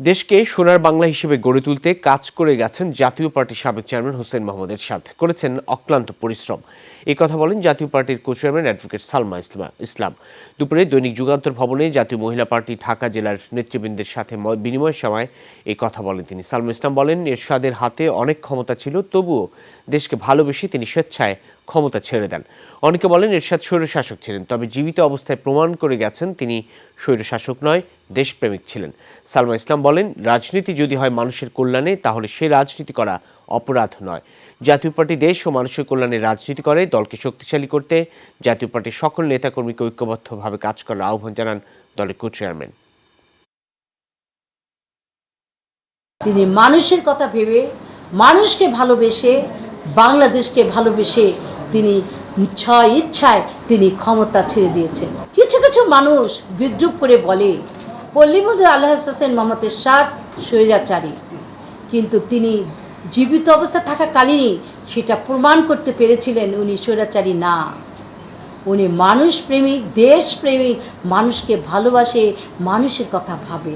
দেশকে সোনার বাংলা হিসেবে গড়ে তুলতে কাজ করে গেছেন জাতীয় পার্টির সাবেক চেয়ারম্যান হোসেন মাহমুদ এরশাদ। করেছেন অক্লান্ত পরিশ্রম। এই কথা বলেন জাতীয় পার্টির কো চেয়ারম্যান অ্যাডভোকেট সালমা ইসলাম। দুপুরে দৈনিক যুগান্তর ভবনে জাতীয় মহিলা পার্টি ঢাকা জেলার নেতৃবৃন্দের সাথে বিনিময়ের সময় এই কথা বলেন তিনি। সালমা ইসলাম বলেন, এরশাদের হাতে অনেক ক্ষমতা ছিল, তবুও দেশকে ভালোবেসে তিনি স্বেচ্ছায় ক্ষমতা ছেড়ে দেন। অনেকে বলেন এরশাদ স্বৈরশাসক ছিলেন, তবে জীবিত অবস্থায় প্রমাণ করে গেছেন তিনি স্বৈরশাসক নয়, দেশপ্রেমিক ছিলেন। সালমা ইসলাম বলেন, রাজনীতি যদি হয় মানুষের কল্যাণে, তাহলে সে রাজনীতি করা অপরাধ নয়। জাতীয় পার্টি দেশ ও মানুষের কল্যাণে রাজনীতি করে। দলকে শক্তিশালী করতে জাতীয় পার্টির সকল নেতাকর্মীকে ঐক্যবদ্ধভাবে কাজ করার আহ্বান জানান দলের কো চেয়ারম্যান। তিনি মানুষের কথা ভেবে, মানুষকে ভালোবেসে, বাংলাদেশকে ভালোবেসে তিনি ইচ্ছায় তিনি ক্ষমতা ছেড়ে দিয়েছেন। কিছু কিছু মানুষ বিদ্রুপ করে বলে পল্লীবধূ আলহাজ হোসেন মোহাম্মদ এরশাদ স্বৈরাচারী, কিন্তু তিনি জীবিত অবস্থা থাকাকালীনই সেটা প্রমাণ করতে পেরেছিলেন উনি স্বৈরাচারী না। উনি মানুষপ্রেমিক, দেশপ্রেমিক, মানুষকে ভালোবাসে, মানুষের কথা ভাবে।